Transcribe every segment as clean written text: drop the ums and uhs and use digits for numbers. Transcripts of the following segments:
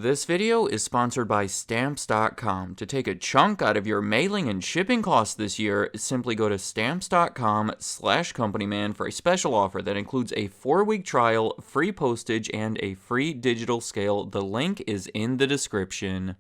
This video is sponsored by Stamps.com. To take a chunk out of your mailing and shipping costs this year, simply go to Stamps.com/companyman for a special offer that includes a 4-week trial, free postage, and a free digital scale. The link is in the description.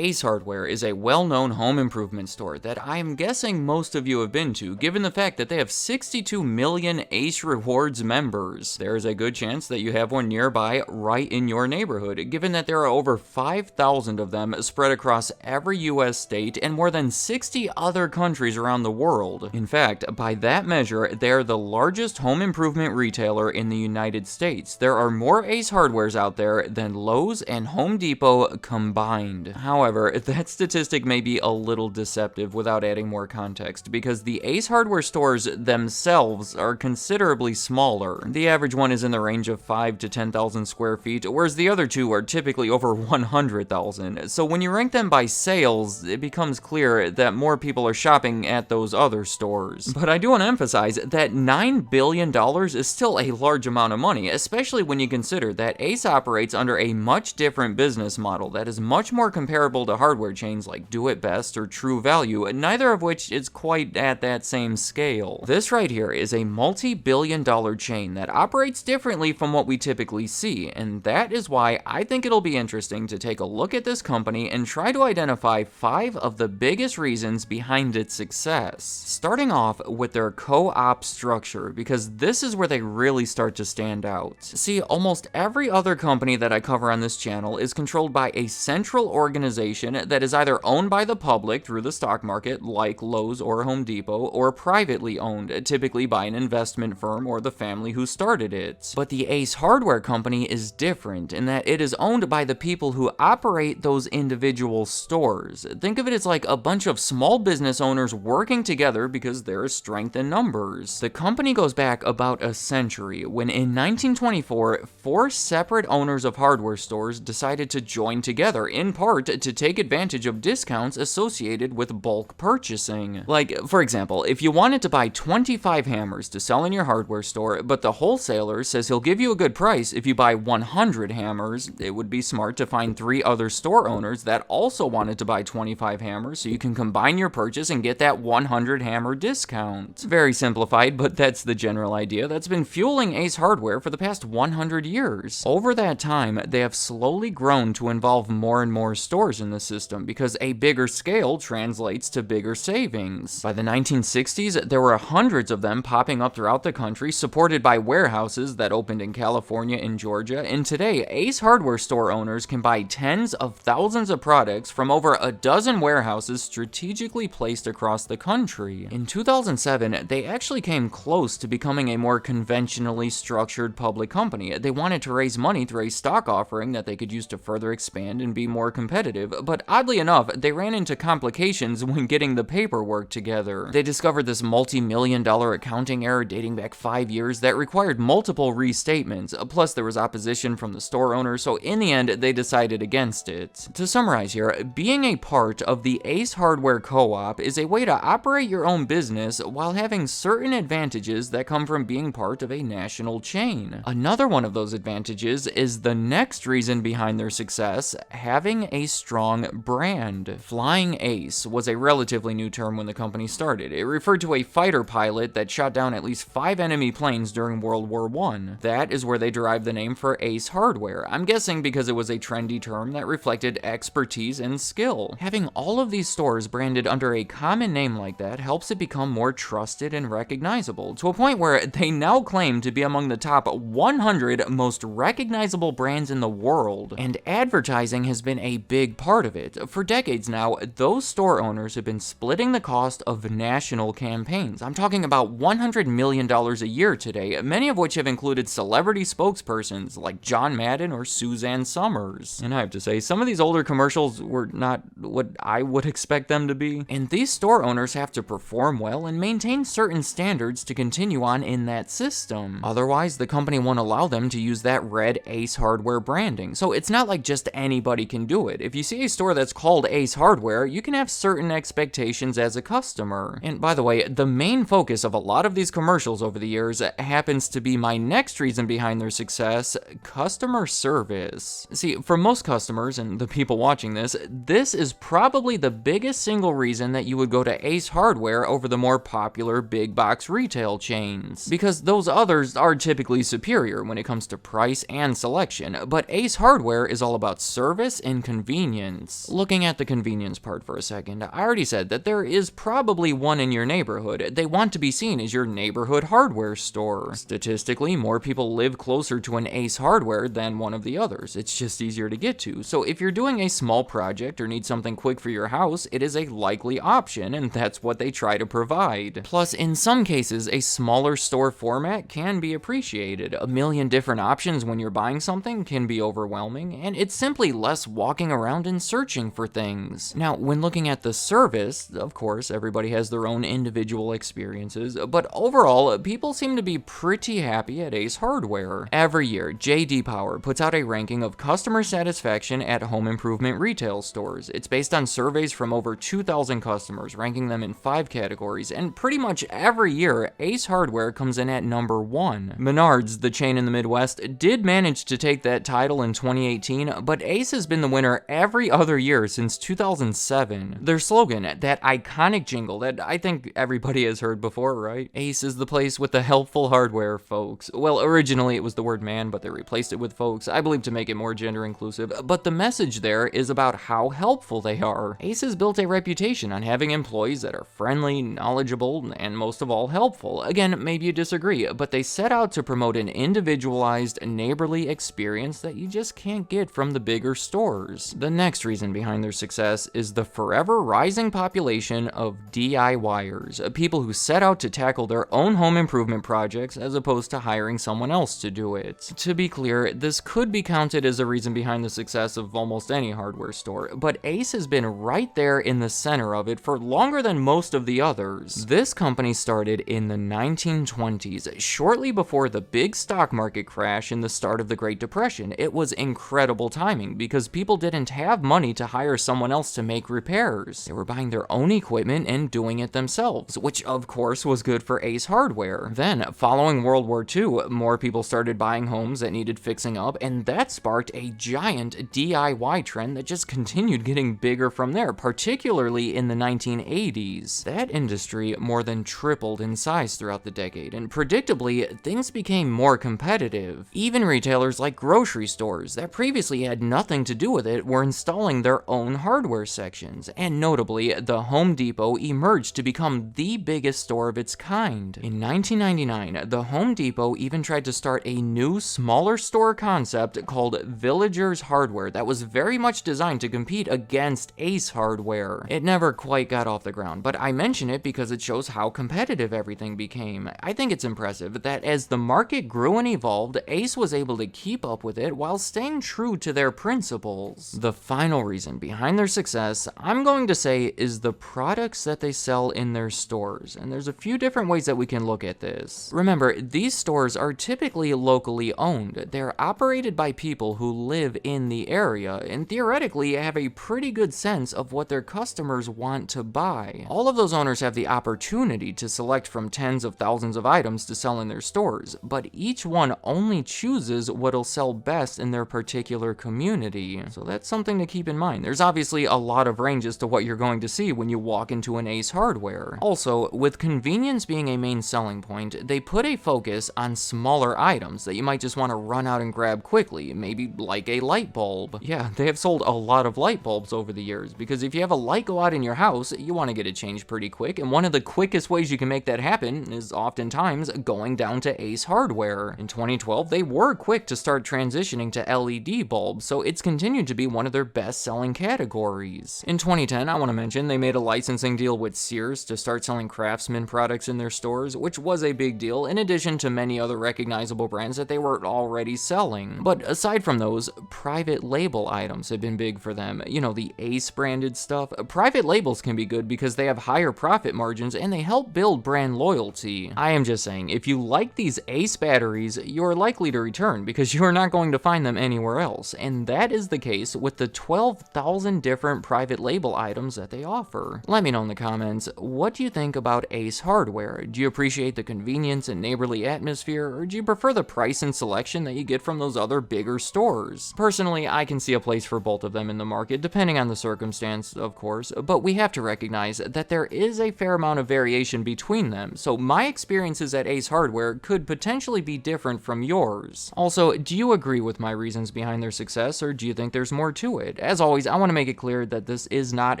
Ace Hardware is a well-known home improvement store that I am guessing most of you have been to, given the fact that they have 62 million Ace Rewards members. There is a good chance that you have one nearby right in your neighborhood, given that there are over 5,000 of them spread across every US state and more than 60 other countries around the world. In fact, by that measure, they are the largest home improvement retailer in the United States. There are more Ace Hardwares out there than Lowe's and Home Depot combined. However, that statistic may be a little deceptive without adding more context, because the Ace Hardware stores themselves are considerably smaller. The average one is in the range of 5 to 10,000 square feet, whereas the other two are typically over 100,000. So when you rank them by sales, it becomes clear that more people are shopping at those other stores. But I do want to emphasize that $9 billion is still a large amount of money, especially when you consider that Ace operates under a much different business model that is much more comparable to hardware chains like Do It Best or True Value, neither of which is quite at that same scale. This right here is a multi-billion-dollar chain that operates differently from what we typically see, and that is why I think it'll be interesting to take a look at this company and try to identify 5 of the biggest reasons behind its success. Starting off with their CoOp structure, because this is where they really start to stand out. See, almost every other company that I cover on this channel is controlled by a central organization that is either owned by the public through the stock market, like Lowe's or Home Depot, or privately owned, typically by an investment firm or the family who started it. But the Ace Hardware Company is different in that it is owned by the people who operate those individual stores. Think of it as like a bunch of small business owners working together because there is strength in numbers. The company goes back about a century, when in 1924, 4 separate owners of hardware stores decided to join together, in part to take advantage of discounts associated with bulk purchasing. Like, for example, if you wanted to buy 25 hammers to sell in your hardware store, but the wholesaler says he'll give you a good price if you buy 100 hammers, it would be smart to find 3 other store owners that also wanted to buy 25 hammers so you can combine your purchase and get that 100 hammer discount. Very simplified, but that's the general idea that's been fueling Ace Hardware for the past 100 years. Over that time, they have slowly grown to involve more and more stores in the system because a bigger scale translates to bigger savings. By the 1960s, there were hundreds of them popping up throughout the country, supported by warehouses that opened in California and Georgia, and today, Ace Hardware store owners can buy tens of thousands of products from over a dozen warehouses strategically placed across the country. In 2007, they actually came close to becoming a more conventionally structured public company. They wanted to raise money through a stock offering that they could use to further expand and be more competitive, but oddly enough, they ran into complications when getting the paperwork together. They discovered this multi-million-dollar accounting error dating back 5 years that required multiple restatements, plus there was opposition from the store owner, so in the end, they decided against it. To summarize here, being a part of the Ace Hardware Co-op is a way to operate your own business while having certain advantages that come from being part of a national chain. Another one of those advantages is the next reason behind their success: having a strong brand. Flying Ace was a relatively new term when the company started. It referred to a fighter pilot that shot down at least 5 enemy planes during World War I. That is where they derived the name for Ace Hardware. I'm guessing because it was a trendy term that reflected expertise and skill. Having all of these stores branded under a common name like that helps it become more trusted and recognizable, to a point where they now claim to be among the top 100 most recognizable brands in the world. And advertising has been a big part of it. For decades now, those store owners have been splitting the cost of national campaigns. I'm talking about $100 million a year today, many of which have included celebrity spokespersons like John Madden or Suzanne Summers. And I have to say, some of these older commercials were not what I would expect them to be. And these store owners have to perform well and maintain certain standards to continue on in that system. Otherwise, the company won't allow them to use that red Ace Hardware branding. So it's not like just anybody can do it. If you see see a store that's called Ace Hardware, you can have certain expectations as a customer. And by the way, the main focus of a lot of these commercials over the years happens to be my next reason behind their success: customer service. See, for most customers and the people watching this is probably the biggest single reason that you would go to Ace Hardware over the more popular big box retail chains, because those others are typically superior when it comes to price and selection, but Ace Hardware is all about service and convenience. Looking at the convenience part for a second, I already said that there is probably one in your neighborhood. They want to be seen as your neighborhood hardware store. Statistically, more people live closer to an Ace Hardware than one of the others. It's just easier to get to. So if you're doing a small project or need something quick for your house, it is a likely option, and that's what they try to provide. Plus, in some cases, a smaller store format can be appreciated. A million different options when you're buying something can be overwhelming, and it's simply less walking around and searching for things. Now, when looking at the service, of course, everybody has their own individual experiences, but overall, people seem to be pretty happy at Ace Hardware. Every year, J.D. Power puts out a ranking of customer satisfaction at home improvement retail stores. It's based on surveys from over 2,000 customers, ranking them in 5 categories, and pretty much every year, Ace Hardware comes in at number 1. Menards, the chain in the Midwest, did manage to take that title in 2018, but Ace has been the winner every other year since 2007. Their slogan, that iconic jingle that I think everybody has heard before, right? Ace is the place with the helpful hardware, folks. Well, originally it was the word man, but they replaced it with folks, I believe to make it more gender inclusive, but the message there is about how helpful they are. Ace has built a reputation on having employees that are friendly, knowledgeable, and most of all helpful. Again, maybe you disagree, but they set out to promote an individualized, neighborly experience that you just can't get from the bigger stores. The next reason behind their success is the forever rising population of DIYers, people who set out to tackle their own home improvement projects as opposed to hiring someone else to do it. To be clear, this could be counted as a reason behind the success of almost any hardware store, but Ace has been right there in the center of it for longer than most of the others. This company started in the 1920s, shortly before the big stock market crash and the start of the Great Depression. It was incredible timing because people didn't have money to hire someone else to make repairs. They were buying their own equipment and doing it themselves, which of course was good for Ace Hardware. Then, following World War II, more people started buying homes that needed fixing up, and that sparked a giant DIY trend that just continued getting bigger from there, particularly in the 1980s. That industry more than tripled in size throughout the decade, and predictably, things became more competitive. Even retailers like grocery stores that previously had nothing to do with it were installing their own hardware sections, and notably, the Home Depot emerged to become the biggest store of its kind. In 1999, the Home Depot even tried to start a new, smaller store concept called Villagers Hardware that was very much designed to compete against Ace Hardware. It never quite got off the ground, but I mention it because it shows how competitive everything became. I think it's impressive that as the market grew and evolved, Ace was able to keep up with it while staying true to their principles. The final reason behind their success, I'm going to say, is the products that they sell in their stores, and there's a few different ways that we can look at this. Remember, these stores are typically locally owned. They're operated by people who live in the area, and theoretically have a pretty good sense of what their customers want to buy. All of those owners have the opportunity to select from tens of thousands of items to sell in their stores, but each one only chooses what'll sell best in their particular community. So that's something to keep in mind. There's obviously a lot of range as to what you're going to see when you walk into an Ace Hardware. Also, with convenience being a main selling point, they put a focus on smaller items that you might just want to run out and grab quickly, maybe like a light bulb. Yeah, they have sold a lot of light bulbs over the years, because if you have a light go out in your house, you want to get it changed pretty quick, and one of the quickest ways you can make that happen is oftentimes going down to Ace Hardware. In 2012, they were quick to start transitioning to LED bulbs, so it's continued to be one of their best-selling categories. In 2010, I want to mention they made a licensing deal with Sears to start selling Craftsman products in their stores, which was a big deal, in addition to many other recognizable brands that they were already selling. But aside from those, private label items have been big for them. You know, the Ace branded stuff. Private labels can be good because they have higher profit margins and they help build brand loyalty. I am just saying, if you like these Ace batteries, you're likely to return because you're not going to find them anywhere else. And that is the case with the 12,000 different private label items that they offer. Let me know in the comments, what do you think about Ace Hardware? Do you appreciate the convenience and neighborly atmosphere, or do you prefer the price and selection that you get from those other bigger stores? Personally, I can see a place for both of them in the market, depending on the circumstance, of course, but we have to recognize that there is a fair amount of variation between them, so my experiences at Ace Hardware could potentially be different from yours. Also, do you agree with my reasons behind their success, or do you think there's more to it? As always, I want to make it clear that this is not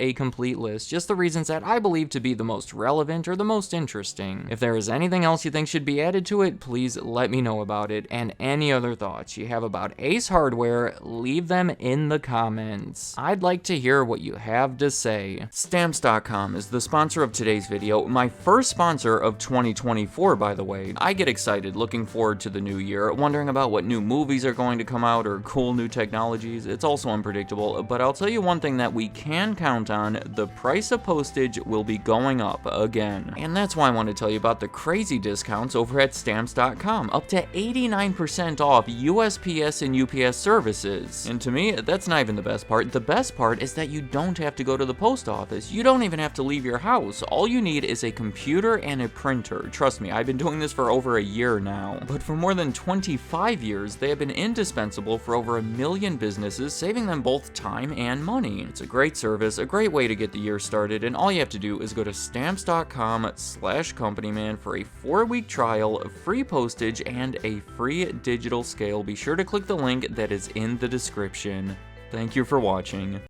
a complete list, just the reasons that I believe to be the most relevant or the most interesting. If there is anything else you think should be added to it, please let me know about it, and any other thoughts you have about Ace Hardware, leave them in the comments. I'd like to hear what you have to say. Stamps.com is the sponsor of today's video, my first sponsor of 2024, by the way. I get excited looking forward to the new year, wondering about what new movies are going to come out or cool new technologies. It's also unpredictable, but I'll tell you one thing that we can count on: the price of postage will be going up again. And that's why I want to tell you about the crazy discounts over at Stamps.com, up to 89% off USPS and UPS services. And to me, that's not even the best part. The best part is that you don't have to go to the post office. You don't even have to leave your house. All you need is a computer and a printer. Trust me, I've been doing this for over a year now. But for more than 25 years, they have been indispensable for over 1 million businesses, saving them both time and money. It's a great service, a great way to get the year started, and all you have to do is go to stamps.com/companyman for a 4-week trial, free postage, and a free digital scale. Be sure to click the link that is in the description. Thank you for watching.